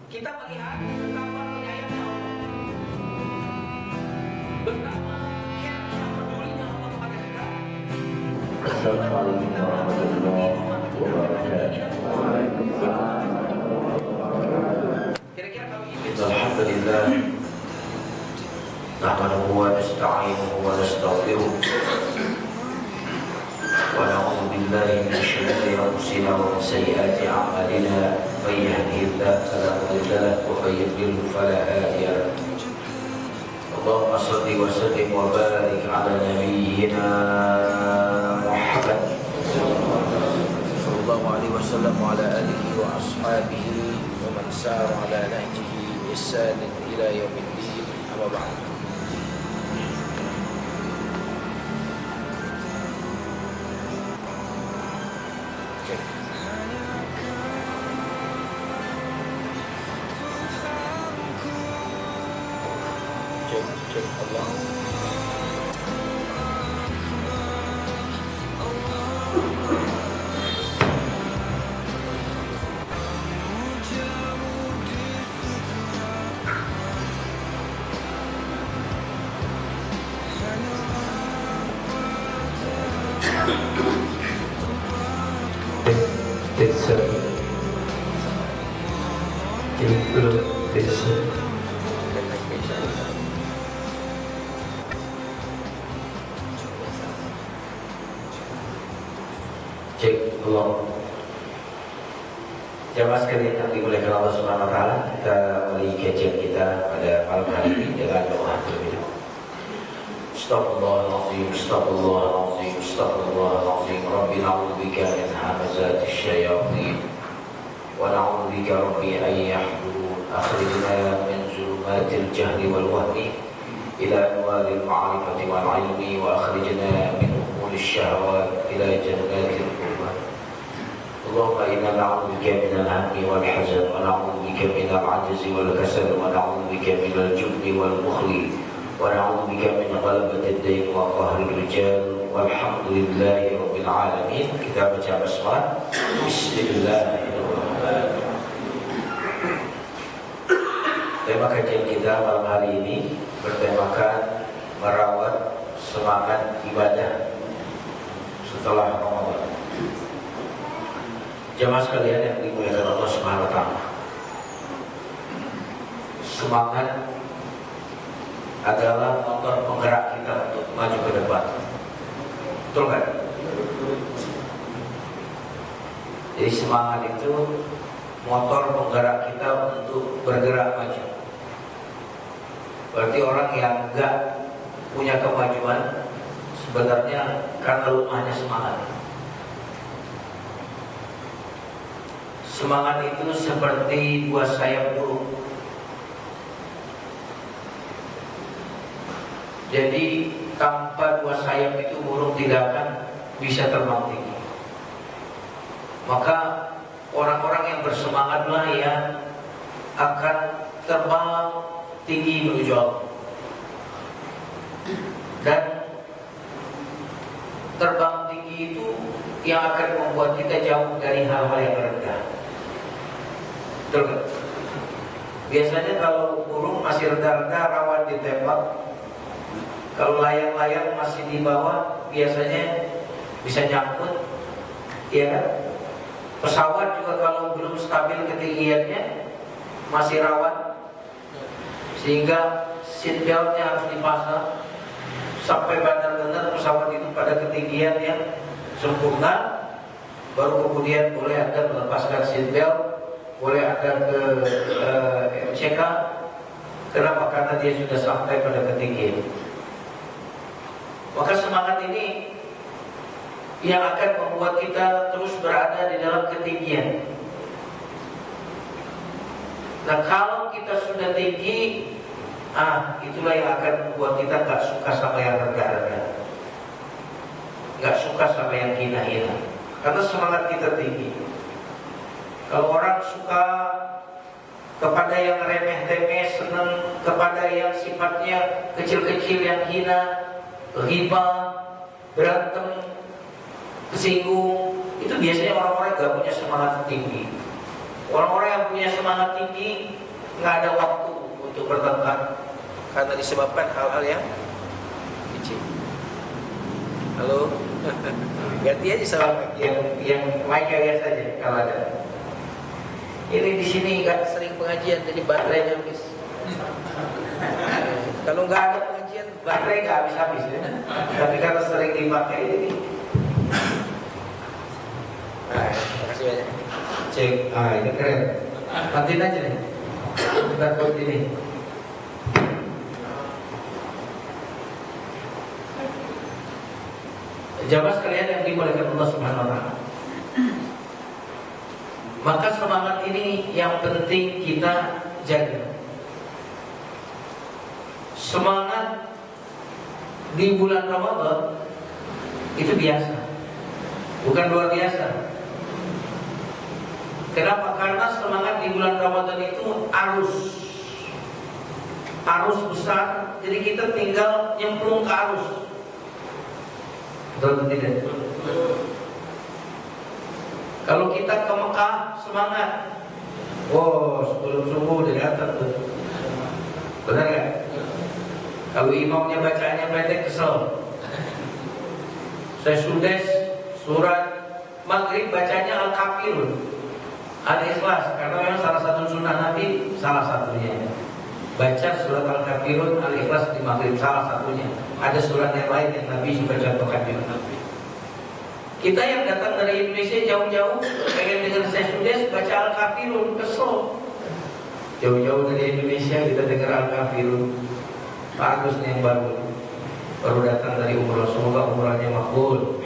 kita melihat betapa penyayangnya Allah, betapa care-nya, pedulinya Allah kepada kita. Assalamualaikum warahmatullahi wabarakatuh. Kira-kira kalau ini Alhamdulillah nahmaduhu wa nasta'inuhu wa nastaghfiruh wa na'udzu billahi min shururi anfusina wa min sayyiati a'malina may yahdihillahu fala mudilla lahu wa may yudlil fala hadiya lahu. Allahumma shalli wa sallim wa barik ala nabiyyina Muhammad sallallahu alaihi wasallam wa ala alihi wa ashabihi wa man sara ala nahjihi bi ihsan ila yaumiddin. Amma ba'd. Cek Allah. Cek Allah. Jamaah sekalian yang dimuliakan Allah Subhanahu wa taala, kita mulai kajian kita pada malam hari ini dengan doa terlebih dahulu. Astaghfirullahaladzim, astaghfirullahaladzim, astaghfirullahaladzim. Rabbi na'udzubika min hamazatis syayatin wa na'udzubika rabbi an yahdurun. Akhrijna min zulumatil jahli wal wahmi ila anwaril ma'rifati wal ilmi wa akhrijna min umurish syahawat ila jannatil qurban. Allahumma inna na'udzubika minal hammi wal hazan wa na'udzubika minal ajzi wal kasal wa na'udzubika minal jubni wal bukhli wa na'udzubika min ghalabatid dayn wa qahrir rijal. Walhamdulillahi rabbil alamin. Kita baca basmalah. Bismillahirrahmanirrahim. Tema kajian kita malam hari ini bertemakan merawat semangat ibadah setelah Ramadan. Jamaah sekalian yang dimuliakan Allah Subhanahu wa taala, semangat adalah motor penggerak kita untuk maju ke depan. Betul kan? Jadi semangat itu motor penggerak kita untuk bergerak maju. Berarti orang yang enggak punya kemajuan sebenarnya karena lemahnya semangat. Semangat itu seperti dua sayap burung. Jadi tanpa dua sayap itu burung tidak akan bisa terbang tinggi. Maka orang-orang yang bersemangatlah yang akan terbang tinggi menuju Allah. Dan terbang tinggi itu yang akan membuat kita jauh dari hal-hal yang rendah. Betul kan? Biasanya kalau burung masih rendah-rendah rawan ditembak. Kalau layang-layang masih di bawah biasanya bisa nyangkut. Iya kan? Pesawat juga kalau belum stabil ketinggiannya masih rawan, sehingga seat beltnya harus dipasang sampai benar-benar pesawat itu pada ketinggian yang sempurna, baru kemudian boleh Anda melepaskan seat belt, boleh Anda ke MCK. Kenapa? Karena dia sudah sampai pada ketinggian. Maka semangat ini yang akan membuat kita terus berada di dalam ketinggian. Nah, kalau kita sudah tinggi, itulah yang akan membuat kita gak suka sama yang rendah-rendah, gak suka sama yang hina-hina, karena semangat kita tinggi. Kalau orang suka kepada yang remeh-temeh, senang kepada yang sifatnya kecil-kecil, yang hina, ghibah, berantem, kesinggung, itu biasanya orang-orang gak punya semangat tinggi. Orang-orang yang punya semangat tinggi nggak ada waktu untuk bertengkar karena disebabkan hal-hal yang kecil. Halo, ganti aja sama yang mic biasa aja kalau ada. Ini di sini nggak sering pengajian jadi baterainya habis. Kalau nggak ada pengajian baterai nggak habis-habis ya. Tapi karena sering dipakai ini. Nah, terima kasih banyak. Cek, ini keren. Matiin aja nih. Kita buat ini. Jamaah sekalian yang dimuliakan Allah Subhanahu wa taala. Maka semangat ini yang penting kita jaga. Semangat di bulan Ramadan itu biasa, bukan luar biasa. Kenapa? Karena semangat di bulan Ramadan itu arus besar. Jadi kita tinggal nyemplung ke arus. Betul atau tidak? Kalau kita ke Mekah semangat, sebelum subuh udah datang tuh. Benar nggak? Kalau imamnya bacaannya pendek kesel. Saya sudah surat Maghrib bacanya Al-Kafirun, Al-Ikhlas, karena memang salah satu sunnah Nabi, salah satunya baca surat Al-Kafirun, Al-Ikhlas di Maghrib, salah satunya. Ada surat yang lain yang Nabi juga contohkan di Nabi. Kita yang datang dari Indonesia jauh-jauh pengen dengar saya sudah baca Al-Kafirun, kesel. Jauh-jauh dari Indonesia kita dengar Al-Kafirun. Bagus nih yang baru datang dari umroh, semoga umrohnya makbul.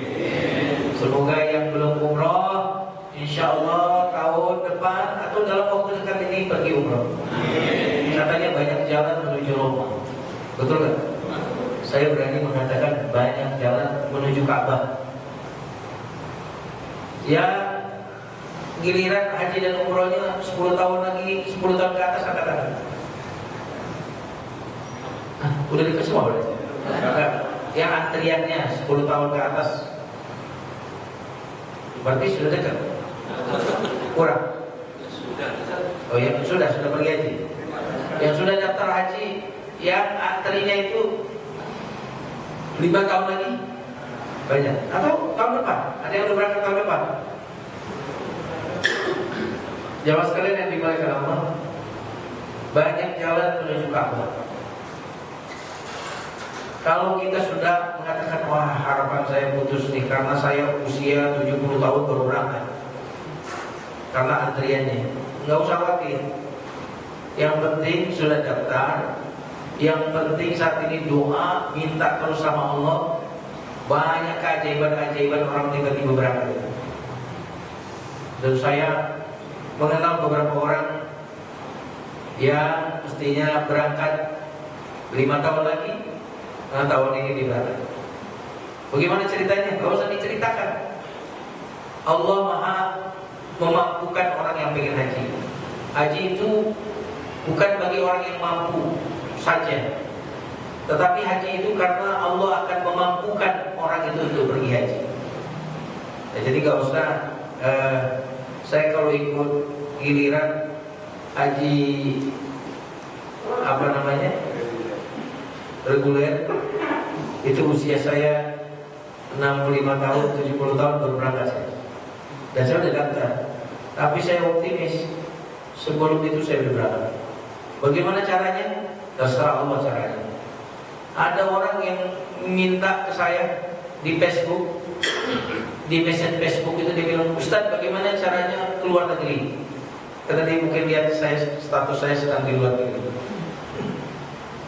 Semoga yang belum umroh, insya Allah tahun depan atau dalam waktu dekat ini pergi umroh. Katanya banyak jalan menuju Roma, betul nggak? Saya berani mengatakan banyak jalan menuju Ka'bah. Ya giliran haji dan umrohnya 10 tahun lagi, 10 tahun ke atas akan ada. Udah dekat semua berarti. Yang antriannya 10 tahun ke atas berarti sudah dekat. Kurang. Oh ya, sudah pergi haji. Yang sudah daftar haji, yang antrinya itu 5 tahun lagi banyak. Atau tahun depan, ada yang udah berangkat tahun depan. Jamaah sekalian yang dimuliakan Allah, banyak jalan menuju Ka'bah. Kalau kita sudah mengatakan, wah harapan saya putus nih karena saya usia 70 tahun baru berangkat, karena antriannya, nggak usah khawatir. Yang penting sudah daftar. Yang penting saat ini doa, minta terus sama Allah. Banyak keajaiban-keajaiban orang tiba-tiba berangkat. Dan saya mengenal beberapa orang yang mestinya berangkat 5 tahun lagi, nah tahun ini di berangkat. Bagaimana ceritanya? Gak usah diceritakan. Allah Maha memampukan orang yang pengen haji. Haji itu bukan bagi orang yang mampu saja, tetapi haji itu karena Allah akan memampukan orang itu untuk pergi haji. Ya, jadi gak usah saya kalau ikut giliran haji reguler, itu usia saya 65 tahun, 70 tahun baru berangkat saya. Dan saya udah daftar. Tapi saya optimis sebelum itu saya udah berangkat. Bagaimana caranya? Terserah Allah caranya. Ada orang yang minta ke saya di Facebook, di message Facebook itu dia bilang, Ustaz bagaimana caranya keluar negeri? Karena dia mungkin lihat status saya sedang di luar negeri.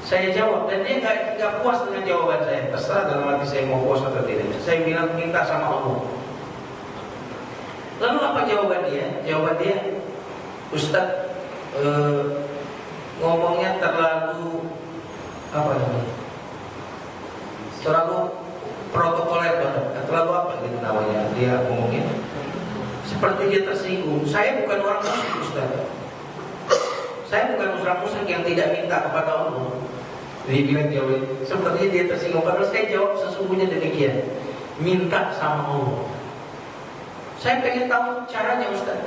Saya jawab dan dia nggak puas dengan jawaban saya. Terserah dalam hati saya mau puas atau tidak. Saya bilang minta sama Allah. Lalu apa jawaban dia? Jawaban dia, Ustaz ngomongnya terlalu terlalu protokoler banget, terlalu apa gitu namanya dia ngomongnya. Seperti dia tersinggung. Saya bukan orang musyrik, Ustaz. Saya bukan orang musyrik yang tidak minta kepada Allah. Dia bilang jawab, sepertinya dia tersinggung. Padahal saya jawab sesungguhnya demikian, minta sama Allah. Saya pengen tahu caranya, Ustaz.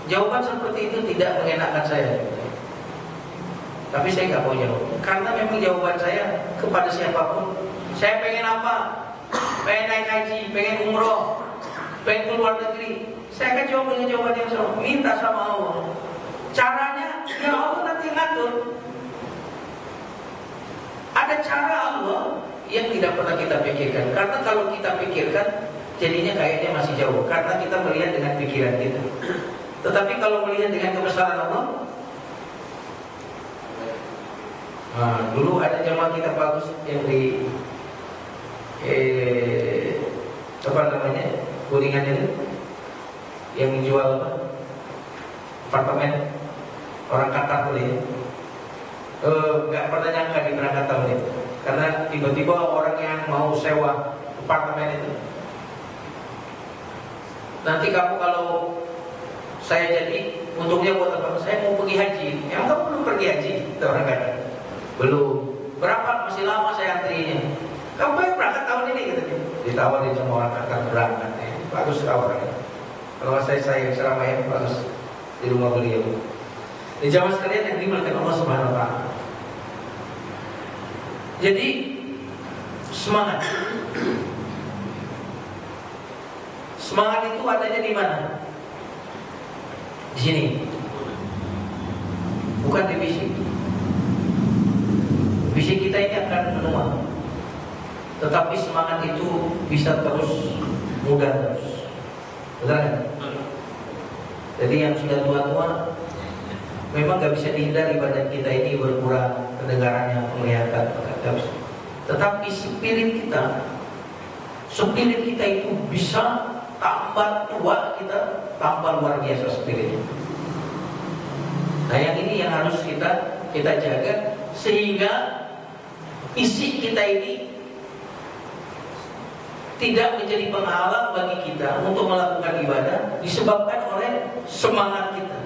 Jawaban seperti itu tidak mengenakan saya. Tapi saya nggak mau jawab, karena memang jawaban saya kepada siapapun. Saya pengen apa? Pengen naik haji, pengen umroh, pengen keluar negeri. Saya akan jawab dengan jawaban yang sama. Minta sama Allah. Caranya, ya Allah nanti ngatur. Ada cara Allah yang tidak pernah kita pikirkan. Karena kalau kita pikirkan, jadinya kayaknya masih jauh. Karena kita melihat dengan pikiran kita. Tetapi kalau melihat dengan kebesaran Allah, dulu ada jamaah kita bagus yang di apa namanya, Kuningan itu, yang jual apa? Apartemen orang Qatar boleh. Nggak pernah nyangka di berangkat tahun itu, karena tiba-tiba orang yang mau sewa apartemen itu, nanti kamu kalau saya jadi untungnya buat apa? Saya mau pergi haji. Emang kamu belum pergi haji? Itu orang kata. Belum. Berapa? Masih lama saya antrinya. Kamu pengen berangkat tahun ini gitu. Ditawarin sama orang Qatar berangkat. Bagus tawaran. Kalau saya selama ini bagus di rumah beliau. Di jamaah sekalian yang dimuliakan Allah Subhanahu wa taala. Jadi semangat. Semangat itu adanya di mana? Di sini. Bukan di fisik. Fisik kita ini akan menua. Tetapi semangat itu bisa terus mudah terus. Benar kan? Jadi yang sudah tua-tua memang gak bisa dihindari badan kita ini berkurang, pendengarannya, penglihatan, tetapi spirit kita itu bisa tambah tua, kita tambah luar biasa spiritnya. Nah yang ini yang harus kita jaga, sehingga isi kita ini tidak menjadi penghalang bagi kita untuk melakukan ibadah, disebabkan oleh semangat kita.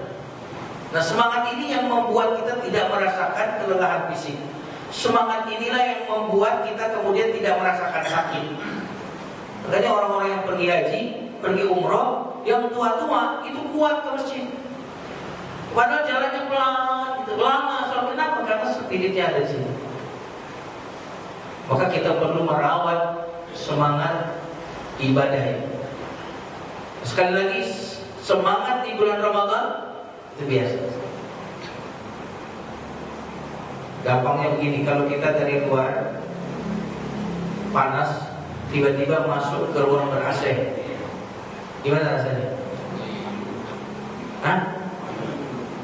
Nah semangat ini yang membuat kita tidak merasakan kelelahan fisik. Semangat inilah yang membuat kita kemudian tidak merasakan sakit. Makanya orang-orang yang pergi haji, pergi umroh, yang tua-tua itu kuat ke masjid. Padahal jalannya pelan, gitu, lama. Soal kenapa? Karena spiritnya ada di sini. Maka kita perlu merawat semangat ibadah ini. Sekali lagi, semangat di bulan Ramadan itu biasa. Gampangnya begini, kalau kita dari luar panas, tiba-tiba masuk ke ruang ber-AC, gimana rasanya? Hah?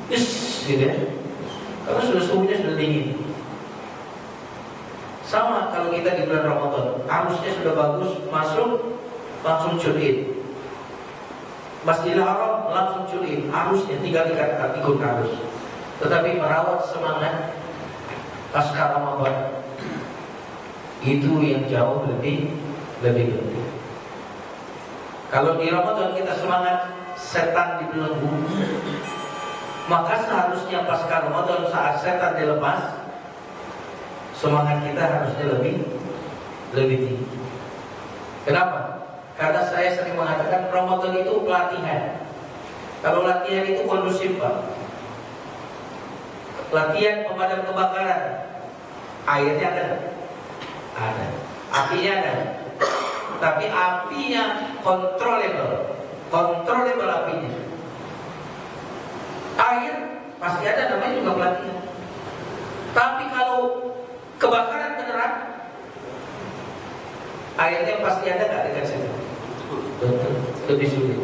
Yes, gitu ya. Karena suhunya sudah dingin. Sama kalau kita di bulan Ramadan, arusnya sudah bagus, masuk langsung culit. Masjidil Haram langsung culit, arusnya tinggal ikut arus. Tetapi merawat semangat pasca Ramadan itu yang jauh lebih penting. Kalau di Ramadan kita semangat, setan dibelenggu, maka seharusnya pasca Ramadan saat setan dilepas, semangat kita harusnya lebih tinggi. Kenapa? Karena saya sering mengatakan Ramadan itu pelatihan. Kalau latihan itu kondusif, Pak. Latihan pemadam kebakaran, airnya ada, apinya ada, tapi apinya controllable apinya. Air pasti ada, namanya juga pelatihan. Tapi kalau kebakaran beneran, airnya pasti ada nggak dekat situ? Betul, lebih sulit.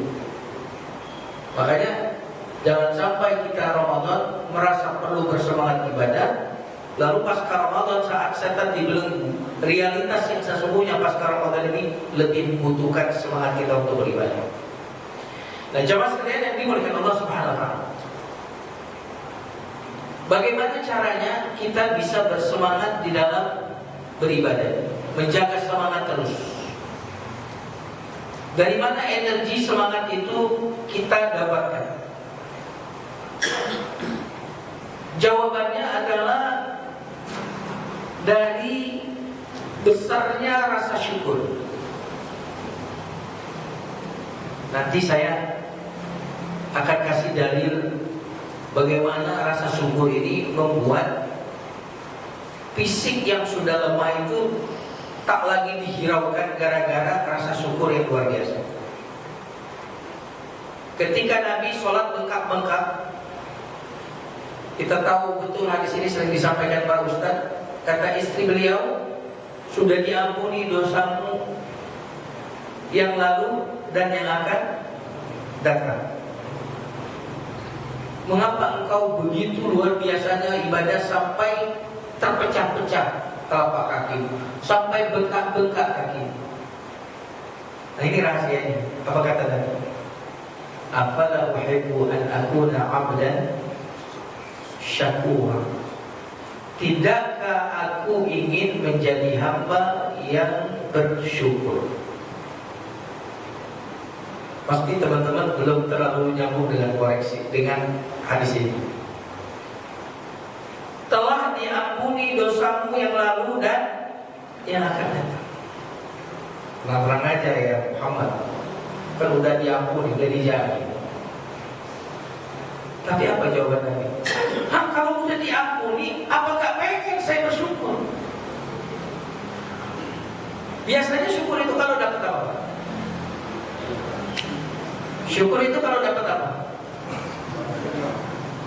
Makanya jangan sampai kita Ramadan merasa perlu bersemangat ibadah, lalu pasca Ramadan saat setan dibelenggu, realitas yang sesungguhnya pasca Ramadan ini lebih membutuhkan semangat kita untuk beribadah. Nah, jamaah sekalian yang dimuliakan Allah Subhanahu wa taala, bagaimana caranya kita bisa bersemangat di dalam beribadah, menjaga semangat terus? Dari mana energi semangat itu kita dapatkan? Jawabannya adalah dari besarnya rasa syukur. Nanti saya akan kasih dalil bagaimana rasa syukur ini membuat fisik yang sudah lemah itu tak lagi dihiraukan gara-gara rasa syukur yang luar biasa. Ketika Nabi sholat bengkak-bengkak, kita tahu betul hadis ini sering disampaikan para ustaz. Kata istri beliau, sudah diampuni dosamu yang lalu dan yang akan datang. Mengapa engkau begitu luar biasanya ibadah sampai terpecah-pecah telapak kaki, sampai bengkak-bengkak kaki? Nah, ini rahasianya. Apa kata Nabi? Afala uhibbu an akuna 'abdan syakura. Tidakkah aku ingin menjadi hamba yang bersyukur? Pasti teman-teman belum terlalu nyambung dengan koreksi dengan hadis ini. Telah diampuni dosamu yang lalu dan yang akan datang. Terang aja ya Muhammad, kan udah diampuni, udah dijamin. Tapi apa jawaban Nabi? Kalau udah diampuni, apa gak pengen saya bersyukur? Biasanya syukur itu kalau dapat apa? Syukur itu kalau dapat apa?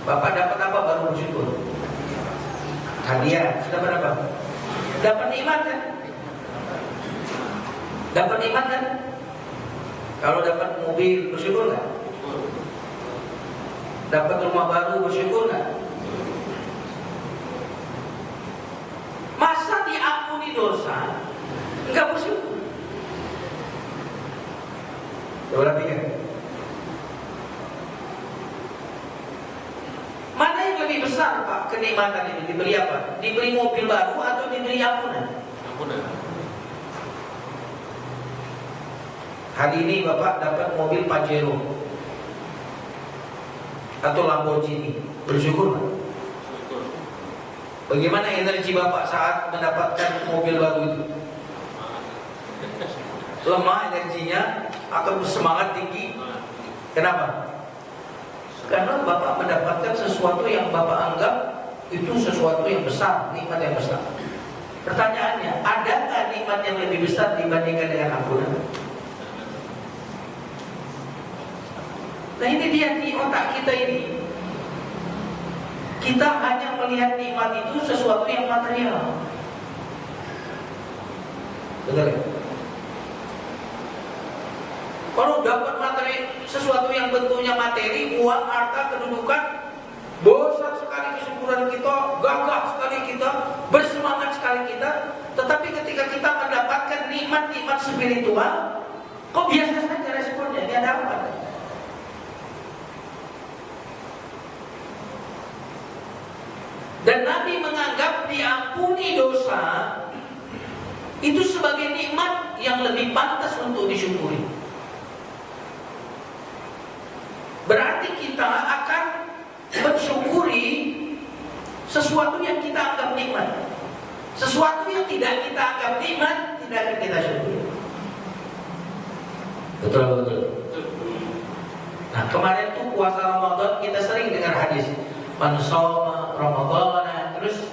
Bapak dapat apa baru bersyukur? Hadiah, dapat apa? Dapat nikmat kan? Dapat nikmat kan? Kalau dapat mobil bersyukur nggak? Dapat rumah baru bersyukur nggak? Masa diampuni dosa nggak bersyukur? Coba pikir. Mana yang lebih besar Pak kenikmatan ini? Diberi apa? Diberi mobil baru atau diberi ampunan? Ampunan. Hari ini Bapak dapat mobil Pajero atau Lamborghini, bersyukur Pak? Bagaimana energi Bapak saat mendapatkan mobil baru itu? Lemah energinya atau bersemangat tinggi? Kenapa? Karena Bapak mendapatkan sesuatu yang Bapak anggap itu sesuatu yang besar, nikmat yang besar. Pertanyaannya, adakah nikmat yang lebih besar dibandingkan dengan ampunan? Nah, ini dia di otak kita ini. Kita hanya melihat nikmat itu sesuatu yang material. Betul ya? Kalau dapat materi, sesuatu yang bentuknya materi, uang, harta, kedudukan, besar sekali kesyukuran kita, gagah sekali kita, bersemangat sekali kita. Tetapi ketika kita mendapatkan nikmat-nikmat spiritual, kok biasa saja responnya, dia dapat. Dan Nabi menganggap diampuni dosa itu sebagai nikmat yang lebih pantas untuk disyukuri. Berarti kita akan mensyukuri sesuatu yang kita anggap nikmat. Sesuatu yang tidak kita anggap nikmat, tidak akan kita syukuri. Betul. Nah, kemarin tuh puasa Ramadan kita sering dengar hadis man shoma Ramadana, terus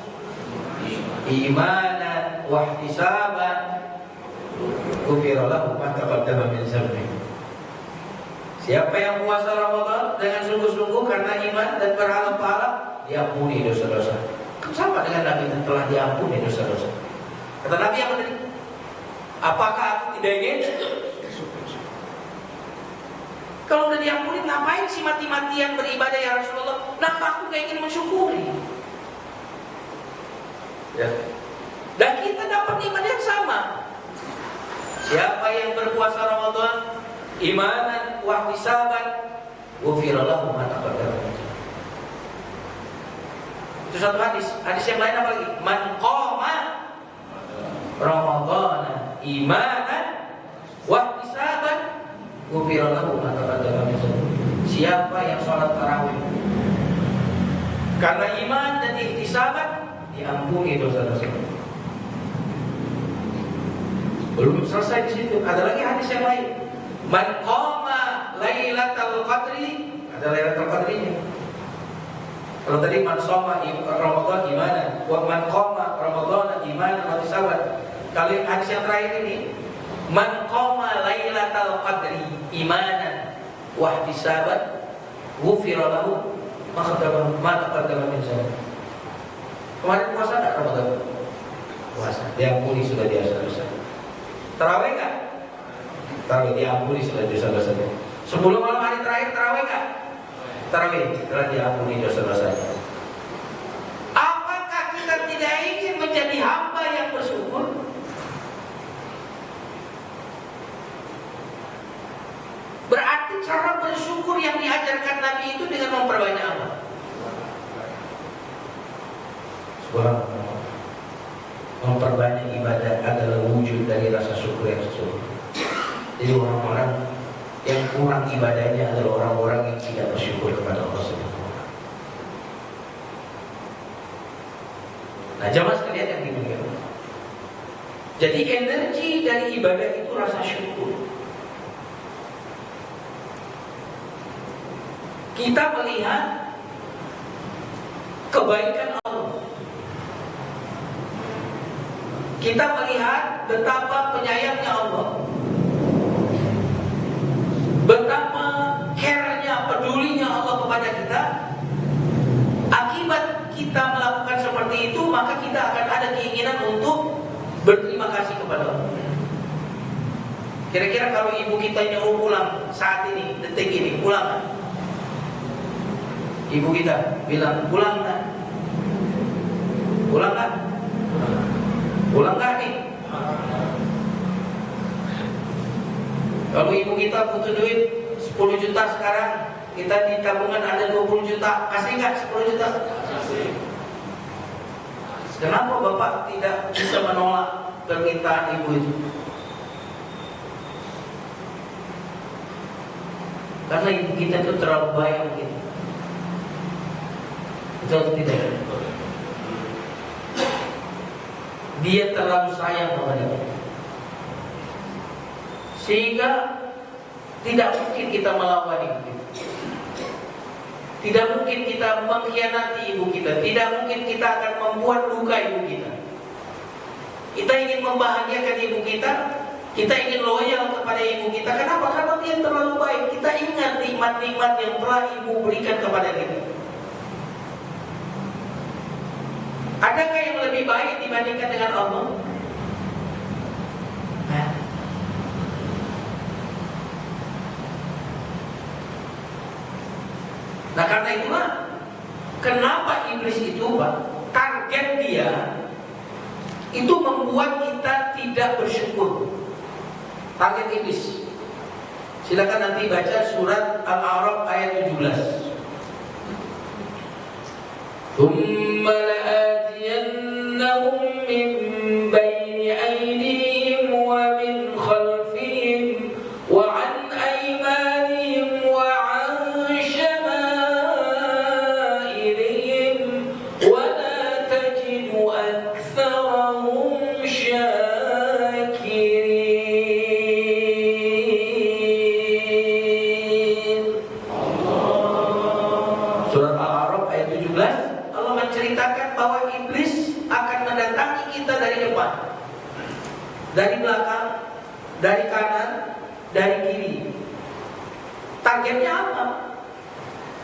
imanan wa ihtisaban ghufira lahu ma taqaddama min dhanbihi. Siapa yang puasa Ramadan dengan sungguh-sungguh karena iman dan berharap pahala, diampuni dosa-dosa. Sama dengan Nabi yang telah diampuni dosa-dosa. Kata Nabi apa tadi? Apakah aku tidak ingin? Kalau udah diampuni, ngapain sih mati-matian beribadah ya Rasulullah? Kenapa aku gak ingin mensyukuri? Ya. Dan kita dapat iman yang sama. Siapa yang berpuasa Ramadan imanan wa ihtisaban ghufira lahu ma taqaddama. Itu satu hadis. Hadis yang lain apa lagi? Man qama Ramadana imanan wa ihtisaban ghufira lahu ma taqaddama. Siapa yang sholat tarawih karena iman dan ihtisaban, diampuni dosa-dosa. Belum selesai di situ. Ada lagi hadis yang lain. Man qama lailatal qadri ada Lailatul Qadrinya. Kalau tadi man shoma Ramadan imanan, wa man qama Ramadan imanan wa ihtisaban. Kalau hadis yang terakhir ini, man qama Lailatul Qadri imanan wa ihtisaban, ghufira lahu ma taqaddama min dhanbi. Kemarin puasa enggak Ramadan? Puasa. Diampuni sudah dosa-dosa. Tarawih enggak? Tarawih diampuni sudah dosa-dosanya. Sebelum malam hari terakhir tarawih enggak? Tarawih telah diampuni dosa-dosanya. Apakah kita tidak ingin menjadi hamba yang bersyukur? Berarti cara bersyukur yang diajarkan Nabi itu dengan memperbanyak amal. Subhanallah. Memperbanyak ibadah adalah wujud dari rasa syukur yang sesungguhnya. Jadi orang-orang yang kurang ibadahnya adalah orang-orang yang tidak bersyukur kepada Allah Subhanahu wa taala. Nah, jamaah sekalian yang dimuliakan. Jadi energi dari ibadah itu rasa syukur. Kita melihat kebaikan Allah. Kita melihat betapa penyayangnya Allah, betapa care-nya, pedulinya Allah kepada kita. Akibat kita melakukan seperti itu, maka kita akan ada keinginan untuk berterima kasih kepada Allah. Kira-kira kalau ibu kita nyuruh pulang saat ini, detik ini, pulang kan? Ibu kita bilang, pulang kan? Pulang kan? Pulang kan nih? Kalau ibu kita butuh duit 10 juta sekarang, kita di tabungan ada 20 juta, kasih nggak 10 juta? Kasih. Kenapa Bapak tidak bisa menolak permintaan ibu itu? Karena ibu kita itu terlalu baik begitu. Betul tidak? Dia terlalu sayang kepada kita, sehingga tidak mungkin kita melawan ibu kita. Tidak mungkin kita mengkhianati ibu kita. Tidak mungkin kita akan membuat luka ibu kita. Kita ingin membahagiakan ibu kita. Kita ingin loyal kepada ibu kita. Kenapa? Karena dia terlalu baik. Kita ingat nikmat-nikmat yang telah ibu berikan kepada kita. Adakah yang lebih baik dibandingkan dengan Allah? Nah, karena itulah kenapa iblis itu, Pak, target dia itu membuat kita tidak bersyukur. Target iblis. Silakan nanti baca surat Al-A'raf ayat 17. ثُمَّ لَآتِيَنَّهُمْ مِنْ بَيْنِ أَيْدِيهِمْ وَمِنْ خَلْفِهِمْ وَعَنْ أَيْمَانِهِمْ وَعَنْ شَمَائِلِهِمْ وَلَا تَجِدُ أَكْثَرَهُمْ شَاكِرِينَ. Surat Al-A'raf ayat 17. Menceritakan bahwa iblis akan mendatangi kita dari depan, dari belakang, dari kanan, dari kiri. Targetnya apa?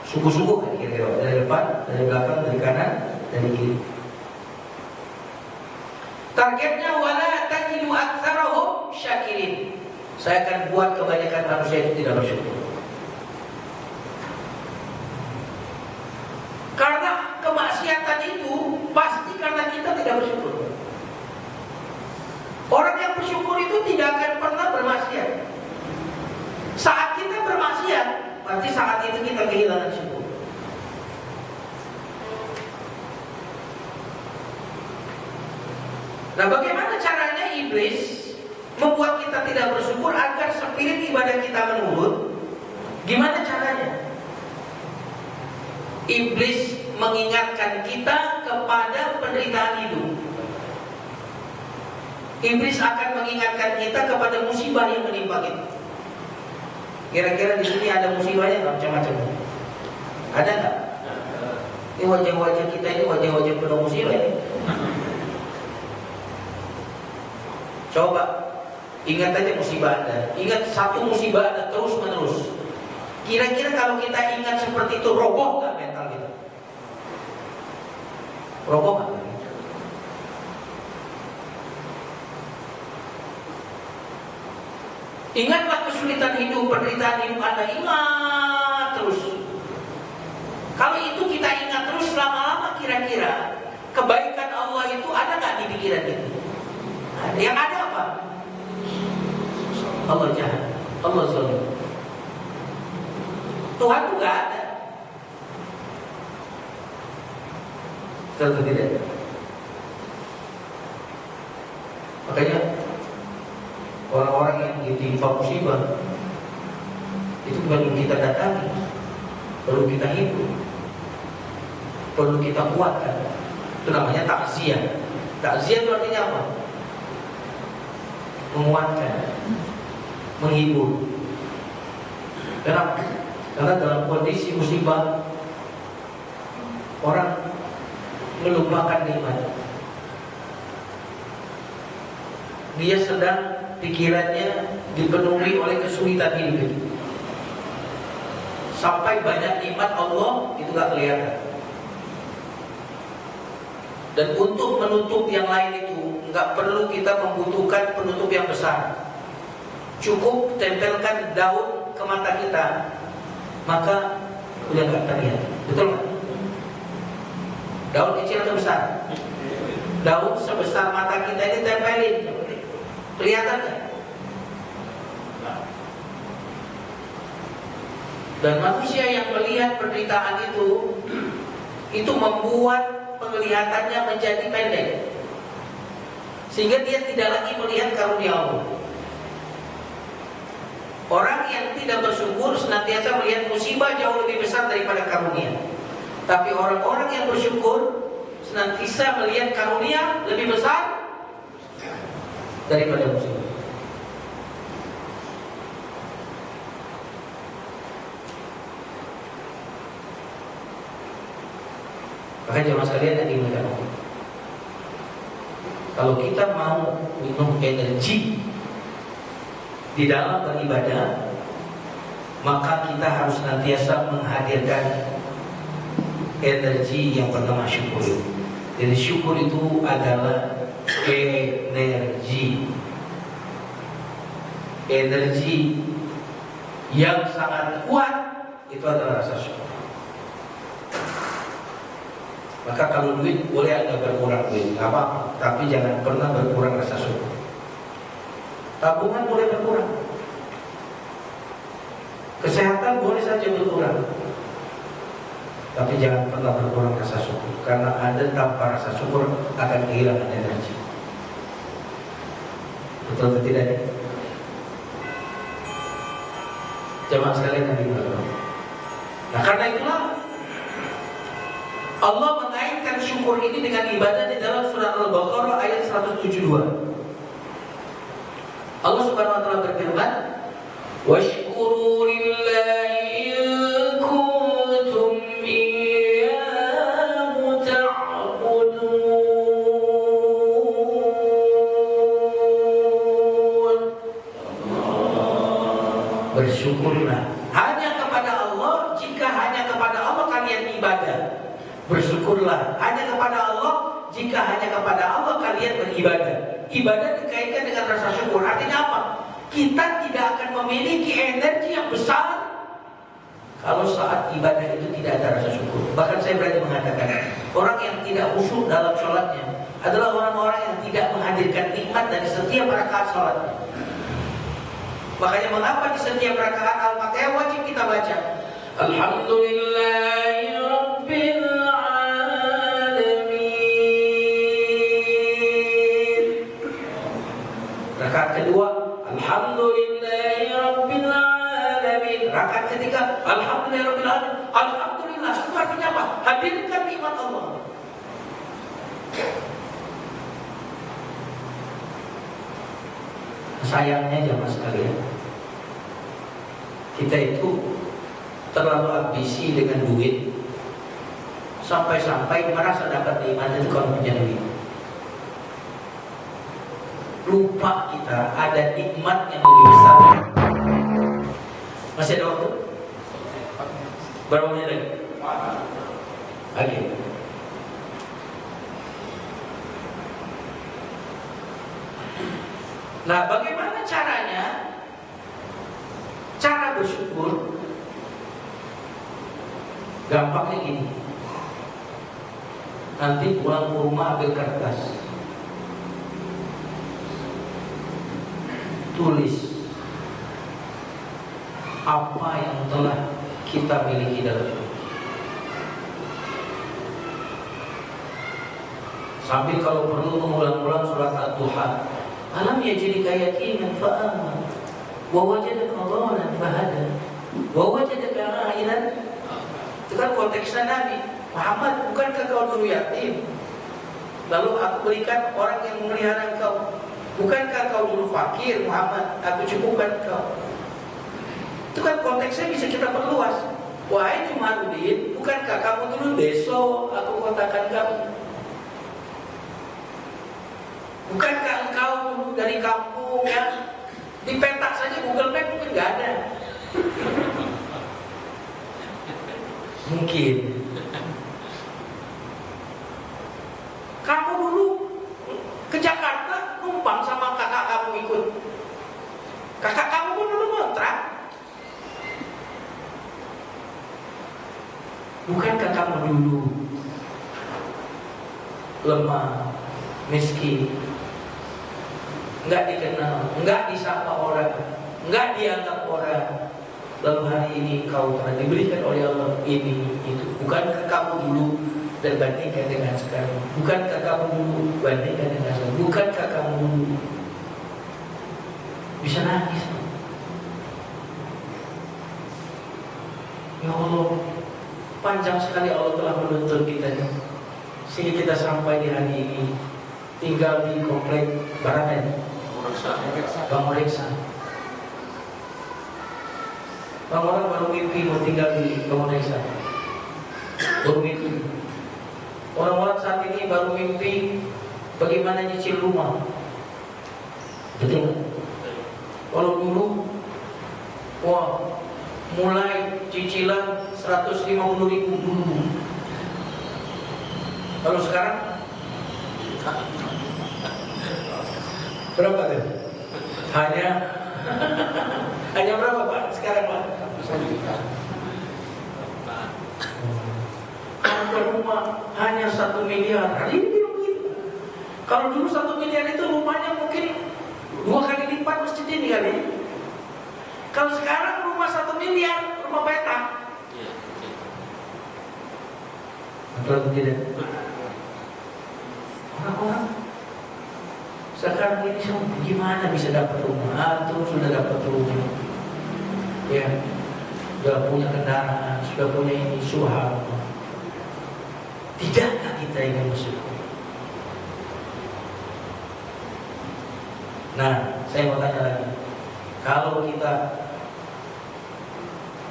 Sungguh-sungguh kan kira-kira, dari depan, dari belakang, dari kanan, dari kiri. Targetnya wala tajidu aktsarahum syakirin. Saya akan buat kebanyakan manusia itu tidak bersyukur. Karena kemaksiatan itu pasti karena kita tidak bersyukur. Orang yang bersyukur itu tidak akan pernah bermaksiat. Saat kita bermaksiat, berarti saat itu kita kehilangan syukur. Nah, bagaimana caranya iblis membuat kita tidak bersyukur agar spirit ibadah kita menurun? Gimana caranya? Iblis mengingatkan kita kepada penderitaan hidup. Iblis akan mengingatkan kita kepada musibah yang menimpa kita. Kira-kira di sini ada musibahnya nggak? Macam-macam. Ada nggak? Ini wajah-wajah kita ini wajah-wajah penuh musibah ini. Coba ingat aja musibah Anda. Ingat satu musibah Anda terus menerus. Kira-kira kalau kita ingat seperti itu, roboh nggak mental kita? Roboh nggak? Ingatlah kesulitan hidup, penderitaan hidup Anda, ingat terus. Kalau itu kita ingat terus lama-lama, kira-kira kebaikan Allah itu ada nggak di pikiran kita? Ada. Yang ada apa? Allah jahat, Allah zalim. Tuhan itu nggak ada. Tentu tidak. Makanya orang-orang yang ditimpa musibah itu perlu kita datangi, perlu kita hidup, perlu kita kuatkan. Itu namanya takziah. Takziah itu artinya apa? Menguatkan, menghibur. Kenapa? Karena dalam kondisi musibah orang melupakan nikmat. Dia sedang pikirannya dipenuhi oleh kesulitan hidup itu. Sampai banyak nikmat Allah itu gak kelihatan. Dan untuk menutup yang lain itu gak perlu kita membutuhkan penutup yang besar. Cukup tempelkan daun ke mata kita, maka udah gak terlihat. Betul gak? Daun kecil atau besar? Daun sebesar mata kita ini tempelin, kelihatan gak? Dan manusia yang melihat penderitaan itu membuat penglihatannya menjadi pendek, sehingga dia tidak lagi melihat karunia Allah. Orang yang tidak bersyukur senantiasa melihat musibah jauh lebih besar daripada karunia. Tapi orang-orang yang bersyukur senantiasa melihat karunia lebih besar daripada musibah. Maka jemaah sekalian yang dimuliakan Allah, kalau kita mau minum energi di dalam beribadah, maka kita harus senantiasa menghadirkan energi yang pertama, syukur. Jadi syukur itu adalah energi yang sangat kuat, itu adalah rasa syukur. Maka kalau duit boleh Anda berkurang duit, apa? Tapi jangan pernah berkurang rasa syukur. Tabungan boleh berkurang, kesehatan boleh saja berkurang, tapi jangan pernah berkurang rasa syukur. Karena Anda tanpa rasa syukur akan kehilangan energi. Betul atau tidak? Jemaah sekalian yang dimuliakan. Nah, karena itulah Allah mengaitkan syukur ini dengan ibadah di dalam surat Al-Baqarah ayat 172. Allah Subhanahu wa taala berfirman, "Washkuru lillahi in kuntum iyyahu ta'budun." Bersyukurlah hanya kepada Allah jika hanya kepada Allah kalian ibadah. Bersyukurlah hanya kepada Allah jika hanya kepada Allah kalian beribadah. Ibadah dikaitkan dengan rasa syukur. Artinya apa? Kita tidak akan memiliki energi yang besar kalau saat ibadah itu tidak ada rasa syukur. Bahkan saya berani mengatakan, orang yang tidak khusyuk dalam sholatnya adalah orang-orang yang tidak menghadirkan nikmat dari setiap rakaat sholatnya. Makanya mengapa di setiap rakaat Al-Fatihah wajib kita baca Alhamdulillahi Rabbil Alamin. Rakaat kedua Alhamdulillahi Rabbil Alamin. Rakaat ketiga Alhamdulillahi Rabbil Alamin. Alhamdulillah itu artinya apa? Hadirkan nikmat Allah. Sayangnya jamaah sekalian, kita itu terlalu ambisi dengan duit, sampai-sampai merasa dapat nikmat itu kalau punya duit. Lupa kita ada nikmat yang lebih besar. Masih ada waktu? Berapa menit lagi? Oke. Nah, bagaimana caranya? Cara bersyukur gampangnya gini. Nanti pulang ke rumah ambil kertas, tulis apa yang telah kita miliki dalam hidup. Sambil kalau perlu mengulang-ulang surat Ad-Duha. Alam yajidka yatiman fa'amma wa wajadaka dhalan fahada wa wajadaka 'ailan. Itu kan konteksnya Nabi Muhammad, bukankah kau dulu yatim, lalu aku berikan orang yang memelihara engkau? Bukankah kau dulu fakir Muhammad, aku cukupkan kau? Itu kan konteksnya bisa kita perluas. Wahai Jumaluddin, bukankah kamu dulu deso, aku katakan kamu? Bukankah engkau dulu dari kampung ya? Di peta saja Google Map mungkin nggak ada. Mungkin kamu dulu ke Jakarta numpang sama kakak kamu ikut. Kakak kamu pun dulu ngontrak. Bukankah kamu dulu lemah, miskin, nggak dikenal, nggak disapa orang, nggak dianggap orang, lalu hari ini kau telah diberikan oleh Allah ini itu? Bukankah kamu dulu dan bandingkan dengan sekarang? Bukankah kamu dulu bandingkan dengan sekarang? Bukankah kamu dulu bisa nangis? Ya Allah, panjang sekali Allah telah menuntun kita sehingga kita sampai di hari ini tinggal di komplek Barangkali Bang Reksa. Bang orang baru mimpi mau tinggal di Bang Reksa. Baru mimpi. Orang-orang saat ini baru mimpi bagaimana nyicil rumah. Betul. Kalau dulu, wah, mulai cicilan 150.000 dulu. Kalau sekarang berapa tuh? Hanya berapa Pak sekarang Pak? Kalau rumah hanya 1 miliar. Hari ini begitu. Kalau dulu 1 miliar itu rumahnya mungkin 2 kali lipat masjid ini kali. Kalau sekarang rumah 1 miliar, rumah petak. Betul tidak? Orang-orang sekarang ini gimana bisa dapat rumah? Antum sudah dapat rumah, ya, sudah punya kendaraan, sudah punya ini, subhanallah. Tidakkah kita ingin bersyukur? Nah, saya mau tanya lagi. Kalau kita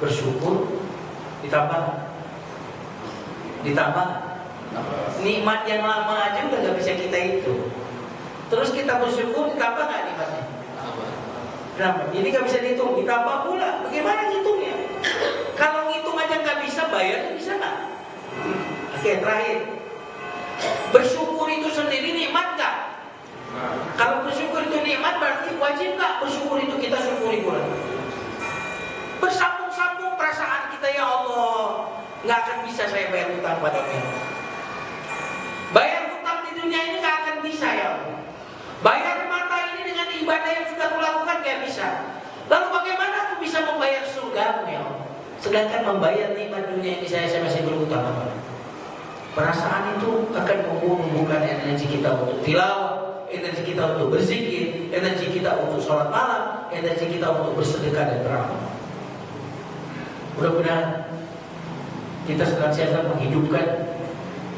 bersyukur, ditambah nikmat yang lama aja udah gak bisa kita hitung. Terus kita bersyukur, ditambah gak nikmatnya? Kenapa? Ini gak bisa dihitung, ditambah pula. Bagaimana ngitungnya? Kalau ngitung aja gak bisa, bayarnya bisa gak? Oke, terakhir. Bersyukur itu sendiri nikmat gak? Kalau bersyukur itu nikmat, berarti wajib gak bersyukur itu kita syukuri pula? Bersambung-sambung perasaan kita, ya Allah, gak akan bisa saya bayar hutang padamu. Bayar hutang di dunia ini gak akan bisa, ya Allah. Bayar mata ini dengan ibadah yang sudah kulakukan gak bisa. Lalu bagaimana aku bisa membayar surgamu, ya Allah? Sedangkan membayar nikmat dunia ini saya masih berhutang apa? Perasaan itu akan membuka energi kita untuk tilawah, energi kita untuk berzikir, energi kita untuk sholat malam, energi kita untuk bersedekah dan beramal. Mudah-mudahan kita senantiasa menghidupkan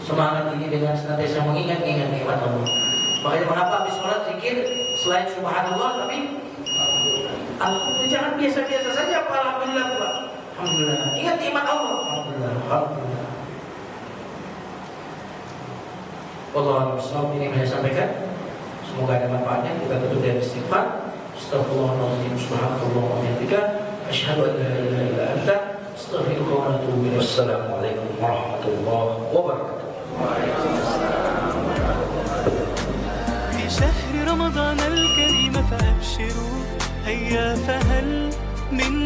semangat ini dengan senantiasa mengingat-ingat nikmat Allah. Makanya mengapa habis sholat zikir selain subhanallah tapi jangan biasa-biasa saja. Alhamdulillah Pak. Alhamdulillah. Ingat nikmat Allah. Alhamdulillah. Alhamdulillah. Allah SWT ini yang saya sampaikan. Semoga ada manfaatnya. Kita tutup dengan istighfar. Astagfirullahaladzim. Subhanallah wa bihamdika. Asyhadu an la ilaha illa anta. Astaghfiruka wa atubu ilaik. Wassalamualaikum warahmatullahi wabarakatuh. في شهر رمضان الكريم فأبشروا هيا فهل من